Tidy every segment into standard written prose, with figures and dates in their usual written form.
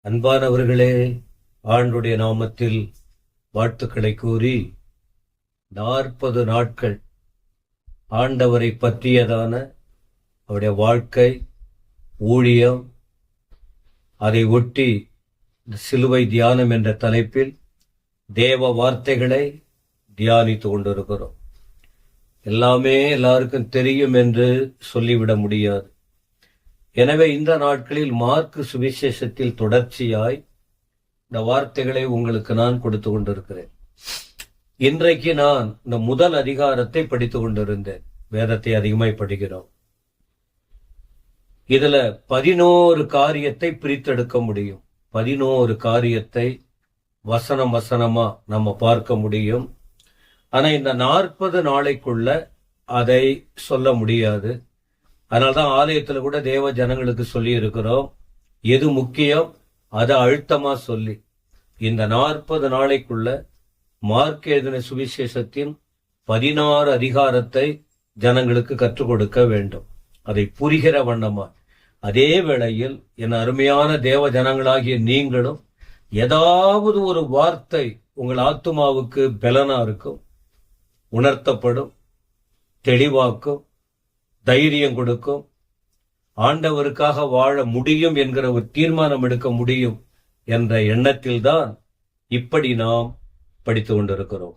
அன்பானவர்களே, ஆண்டுடைய நாமத்தில் வாழ்த்துக்களை கூறி 40 நாட்கள் ஆண்டவரை பற்றியதான அவருடைய வாழ்க்கை, ஊழியம், அதை ஒட்டி சிலுவை தியானம் என்ற தலைப்பில் தேவ வார்த்தைகளை தியானித்து கொண்டிருக்கிறோம். எல்லாமே எல்லாருக்கும் தெரியும் என்று சொல்லிவிட முடியாது. எனவே இந்த நாட்களில் மார்க்கு சுவிசேஷத்தில் தொடர்ச்சியாய் இந்த வார்த்தைகளை உங்களுக்கு நான் கொடுத்து கொண்டிருக்கிறேன். இன்றைக்கு நான் இந்த முதல் அதிகாரத்தை படித்துக் கொண்டிருந்தேன். வேதத்தை அதிகமாய் படிக்கிறோம். இதுல 11 காரியத்தை பிரித்தெடுக்க முடியும். 11 காரியத்தை வசனம் வசனமா நம்ம பார்க்க முடியும். ஆனா இந்த 40 நாளைக்குள்ள அதை சொல்ல முடியாது. அதனால்தான் ஆலயத்துல கூட தேவ ஜனங்களுக்கு சொல்லி இருக்கிறோம், எது முக்கியம் அதை அழுத்தமா சொல்லி இந்த 40 நாளைக்குள்ள மார்க் எழுதின சுவிசேஷத்தின் 16 அதிகாரத்தை ஜனங்களுக்கு கற்றுக் கொடுக்க வேண்டும். அதை புரிகிற வண்ணமா. அதே வேளையில் என் அருமையான தேவ ஜனங்களாகிய நீங்களும் ஏதாவது ஒரு வார்த்தை உங்கள் ஆத்துமாவுக்கு பலனா இருக்கும், உணர்த்தப்படும், தெளிவாக்கும், தைரியம் கொடுக்கும், ஆண்டவருக்காக வாழ முடியும் என்கிற ஒரு தீர்மானம் எடுக்க முடியும் என்ற எண்ணத்தில்தான் இப்படி நாம் படித்து கொண்டிருக்கிறோம்.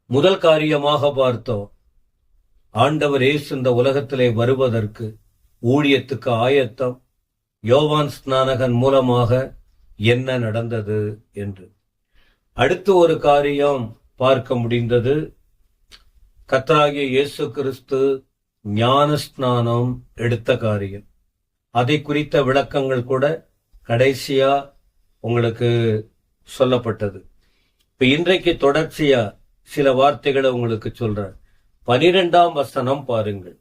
முதல் காரியமாக பார்த்தோம், ஆண்டவர் இயேசு இந்த உலகத்திலே வருவதற்கு ஊழியத்துக்கு ஆயத்தம், யோவான் ஸ்நானகன் மூலமாக என்ன நடந்தது என்று. அடுத்து ஒரு காரியம் பார்க்க முடிந்தது, கர்த்தராகிய இயேசு கிறிஸ்து ஞானஸ்நானம் எடுத்த காரியம். அதை குறித்த விளக்கங்கள் கூட கடைசியா உங்களுக்கு சொல்லப்பட்டது. இப்ப இன்றைக்கு தொடர்ச்சியா சில வார்த்தைகளை உங்களுக்கு சொல்றேன். 12ஆம் வசனம் பாருங்கள்.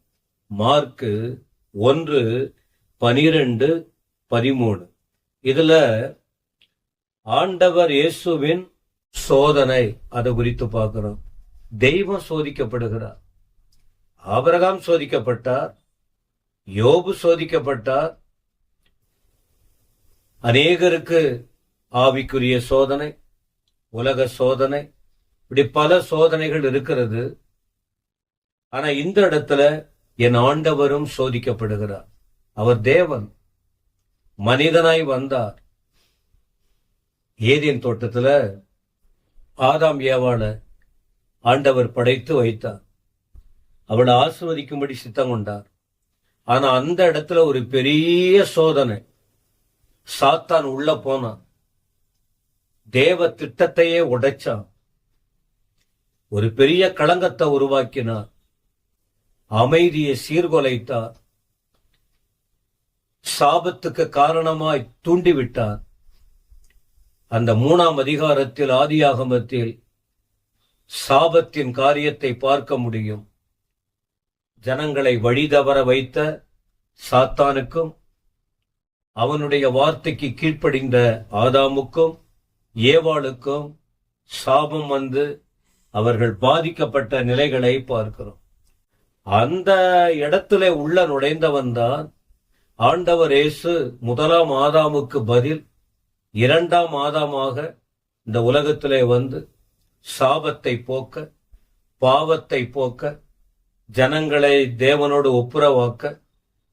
மார்க்கு 1:12-13. இதுல ஆண்டவர் இயேசுவின் சோதனை அதை குறித்து பார்க்கிறோம். தெய்வம் சோதிக்கப்படுகிறார். ஆபிரகாம் சோதிக்கப்பட்டார், யோபு சோதிக்கப்பட்டார், அநேகருக்கு ஆவிக்குரிய சோதனை, உலக சோதனை, இப்படி பல சோதனைகள் இருக்கிறது. ஆனா இந்த இடத்துல என் ஆண்டவரும் சோதிக்கப்படுகிறார். அவர் தேவன், மனிதனாய் வந்தார். ஏதேன் தோட்டத்துல ஆதாம் ஏவாள ஆண்டவர் படைத்து வைத்தார். அவளை ஆசிர்வதிக்கும்படி சித்தம் கொண்டார். ஆனா அந்த இடத்துல ஒரு பெரிய சோதனை. சாத்தான் உள்ள போனான், தேவ திட்டத்தையே உடைச்சான், ஒரு பெரிய களங்கத்தை உருவாக்கினார், அமைதியை சீர்குலைத்தார், சாபத்துக்கு காரணமாய் தூண்டிவிட்டார். அந்த 3ஆம் அதிகாரத்தில் ஆதியாகமத்தில் சாபத்தின் காரியத்தை பார்க்க முடியும். ஜனங்களை வழிதவற வைத்த சாத்தானுக்கும் அவனுடைய வார்த்தைக்கு கீழ்ப்படிந்த ஆதாமுக்கும் ஏவாளுக்கும் சாபம் வந்து அவர்கள் பாதிக்கப்பட்ட நிலைகளை பார்க்கிறோம். அந்த இடத்துல உள்ள நுழைந்தவன் தான் ஆண்டவர் இயேசு. 1ஆம் ஆதாமுக்கு பதில் 2ஆம் ஆதாமாக இந்த உலகத்திலே வந்து சாபத்தை போக்க, பாவத்தை போக்க, ஜனங்களை தேவனோடு ஒப்புரவாக்க,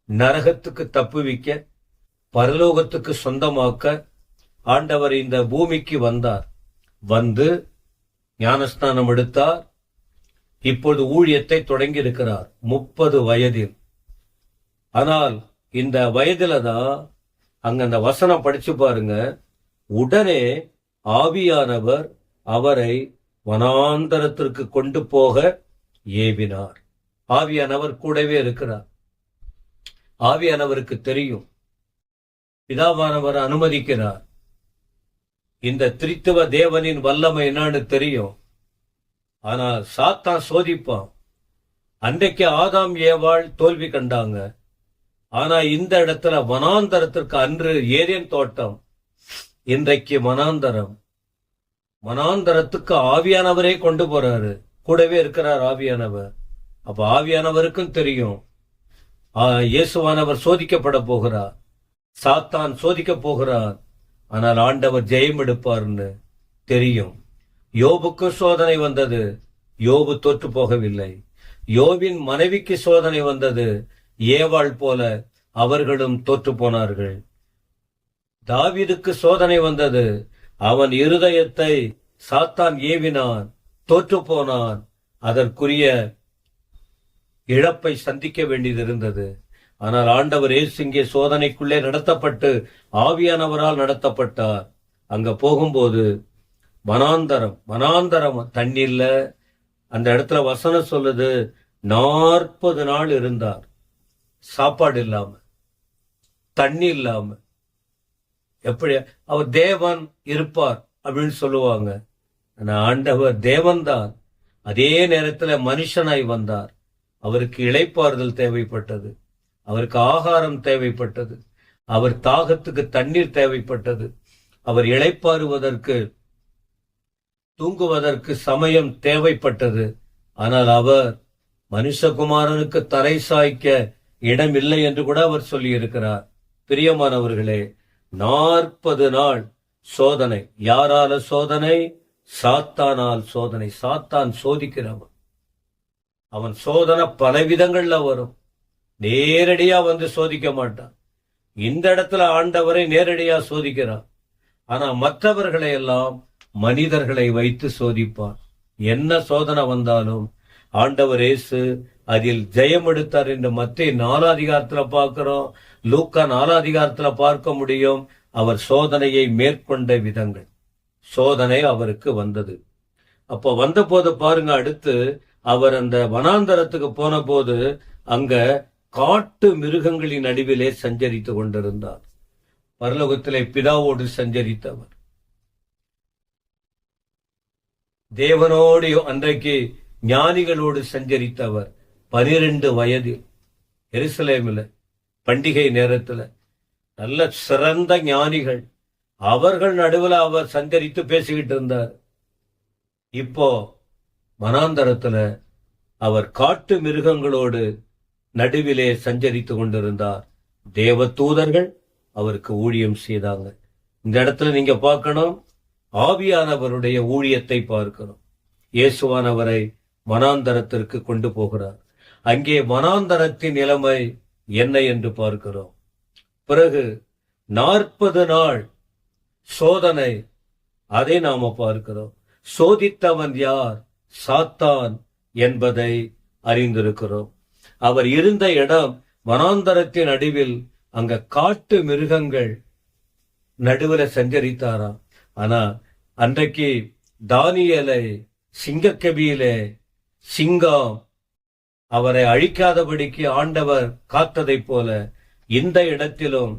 நரகத்துக்கு தப்புவிக்க, பரலோகத்துக்கு சொந்தமாக்க ஆண்டவர் இந்த பூமிக்கு வந்தார். வந்து ஞானஸ்நானம் எடுத்தார். இப்பொழுது ஊழியத்தை தொடங்கி இருக்கிறார் 30 வயதில். ஆனால் இந்த வயதுல தான் அங்க அந்த வசனம் படிச்சு பாருங்க, உடனே ஆவியானவர் அவரை வனாந்தரத்திற்கு கொண்டு போக ஏவினார். ஆவியானவர் கூடவே இருக்கிறார். ஆவியானவருக்கு தெரியும், பிதாவானவர் அனுமதிக்கிறார். இந்த திரித்துவ தேவனின் வல்லமை என்னன்னு தெரியும். ஆனா சாத்தான் சோதிப்பான். அன்றைக்கு ஆதாம் ஏவாள் தோல்வி கண்டாங்க. ஆனா இந்த இடத்துல வனாந்தரத்திற்கு, அன்று ஏதேன் தோட்டம், இன்றைக்கு மனாந்தரம். மனாந்தரத்துக்கு ஆவியானவரே கொண்டு போறாரு, கூடவே இருக்கிறார் ஆவியானவர். அப்ப ஆவியானவருக்கும் தெரியும் இயேசுவானவர் சோதிக்கப்பட போகிறார், சாத்தான் சோதிக்க போகிறார். ஆனால் ஆண்டவர் ஜெயம் எடுப்பார்னு தெரியும். யோபுக்கு சோதனை வந்தது, யோபு தோற்று போகவில்லை. யோபின் மனைவிக்கு சோதனை வந்தது, ஏவாள் போல அவர்களும் தோற்று போனார்கள். தாவீதுக்கு சோதனை வந்தது, அவன் இருதயத்தை சாத்தான் ஏவினான், தோற்று போனான். அதற்குரிய இழப்பை சந்திக்க வேண்டியது இருந்தது. ஆனால் ஆண்டவர் இயேசு இங்கே சோதனைக்குள்ளே நடத்தப்பட்டு ஆவியானவரால் நடத்தப்பட்டார். அங்க போகும்போது வனாந்தரம் தண்ணீர்ல அந்த இடத்துல வசனம் சொல்லுது, 40 நாள் இருந்தார். சாப்பாடு இல்லாம, தண்ணி இல்லாம. எப்படி அவர் தேவன் இருப்பார் அப்படின்னு சொல்லுவாங்க. ஆண்டவர் தேவன்தான், அதே நேரத்துல மனுஷனாய் வந்தார். அவருக்கு இளைப்பாறுதல் தேவைப்பட்டது, அவருக்கு ஆகாரம் தேவைப்பட்டது, அவர் தாகத்துக்கு தண்ணீர் தேவைப்பட்டது, அவர் இளைப்பாறுவதற்கு தூங்குவதற்கு சமயம் தேவைப்பட்டது. ஆனால் அவர் மனுஷகுமாரனுக்கு தலை சாய்க்க இடம் இல்லை என்று கூட அவர் சொல்லி இருக்கிறார். பிரியமானவர்களே, 40 நாள் சோதனை. யாரால சோதனை? சாத்தானால் சோதனை. சாத்தான் சோதிக்கிறவன். அவன் சோதனை பலவிதங்கள்ல வரும். நேரடியா வந்து சோதிக்க மாட்டான். இந்த இடத்துல ஆண்டவரை நேரடியா சோதிக்கிறான். ஆனா மற்றவர்களை எல்லாம் மனிதர்களை வைத்து சோதிப்பான். என்ன சோதனை வந்தாலும் ஆண்டவர் இயேசு அதில் ஜெயம் எடுத்தார் என்று மத்தேயு 4 அதிகாரத்துல பார்க்கிறோம், லூக்கா 4 அதிகாரத்துல பார்க்க முடியும். அவர் சோதனையை மேற்கொண்ட விதங்கள். சோதனை அவருக்கு வந்தது. அப்போ வந்த போது பாருங்க, அடுத்து அவர் அந்த வனாந்தரத்துக்கு போன போது அங்க காட்டு மிருகங்களின் நடுவிலே சஞ்சரித்து கொண்டிருந்தார். பரலோகத்திலே பிதாவோடு சஞ்சரித்தவர், தேவனோடு அன்றைக்கு ஞானிகளோடு சஞ்சரித்தவர். 12 வயதில் எருசலேமில் பண்டிகை நேரத்துல நல்ல சிறந்த ஞானிகள், அவர்கள் நடுவில் அவர் சஞ்சரித்து பேசிக்கிட்டு இருந்தார். இப்போ வனாந்தரத்துல அவர் காட்டு மிருகங்களோடு நடுவிலே சஞ்சரித்து கொண்டிருந்தார். தேவ தூதர்கள் அவருக்கு ஊழியம் செய்தாங்க. இந்த இடத்துல நீங்க பார்க்கணும், ஆவியானவருடைய ஊழியத்தை பார்க்கணும். இயேசுவானவரை வனாந்தரத்திற்கு கொண்டு போகிறார். அங்கே வனாந்தரத்தின் நிலைமை என்ன என்று பார்க்கிறோம். பிறகு 40 நாள் சோதனை, அதை நாம பார்க்கிறோம். சோதித்தவன் யார்? சாத்தான் என்பதை அறிந்திருக்கிறோம். அவர் இருந்த இடம் வனாந்தரத்தின் நடுவில், அங்க காட்டு மிருகங்கள் நடுவில் சஞ்சரித்தாராம். ஆனா அன்றைக்கு தானியேலை சிங்கக்கபியிலே சிங்கம் அவரை அழிக்காதபடிக்கு ஆண்டவர் காத்ததை போல இந்த இடத்திலும்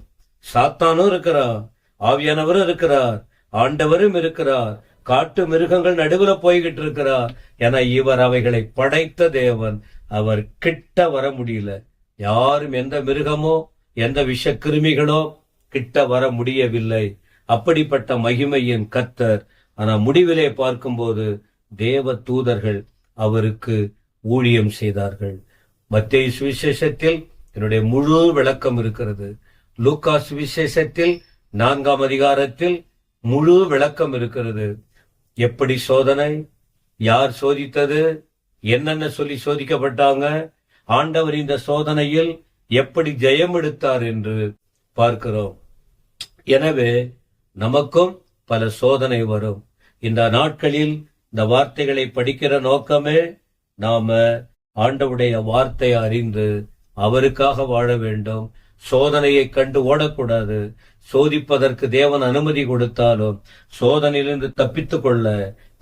சாத்தானும் இருக்கிறார், ஆவியானவரும் இருக்கிறார், ஆண்டவரும் இருக்கிறார். காட்டு மிருகங்கள் நடுவுல போய்கிட்டு இருக்கிறார். என இவர் அவைகளை படைத்த தேவன். அவர் கிட்ட வர முடியல. யாரும் எந்த மிருகமோ எந்த விஷ கிருமிகளோ கிட்ட வர முடியவில்லை. அப்படிப்பட்ட மகிமையின் கர்த்தர். ஆனா முடிவிலே பார்க்கும்போது தேவ தூதர்கள் அவருக்கு ஊழியம் செய்தார்கள். மத்தேயு சுவிசேஷத்தில் என்னுடைய முழு விளக்கம் இருக்கிறது. லூக்கா சுவிசேஷத்தில் 4ஆம் அதிகாரத்தில் முழு விளக்கம் இருக்கிறது. எப்படி சோதனை, யார் சோதித்தது, என்னென்ன சொல்லி சோதிக்கப்பட்டாங்க, ஆண்டவர் இந்த சோதனையில் எப்படி ஜெயம் எடுத்தார் என்று பார்க்கிறோம். எனவே நமக்கும் பல சோதனை வரும். இந்த நாட்களில் இந்த வார்த்தைகளை படிக்கிற நோக்கமே நாம ஆண்டவருடைய வார்த்தையை அறிந்து அவருக்காக வாழ வேண்டும். சோதனையை கண்டு ஓடக்கூடாது. சோதிப்பதற்கு தேவன் அனுமதி கொடுத்தாலும் சோதனையிலிருந்து தப்பித்துக் கொள்ள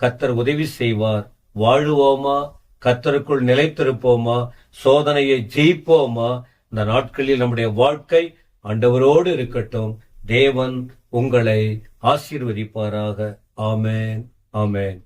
கர்த்தர் உதவி செய்வார். வாழுவோமா, கர்த்தருக்குள் நிலைத்திருப்போமா, சோதனையை ஜெயிப்போமா? இந்த நாட்களில் நம்முடைய வாழ்க்கை ஆண்டவரோடு இருக்கட்டும். தேவன் உங்களை ஆசீர்வதிப்பாராக. ஆமென், ஆமென்.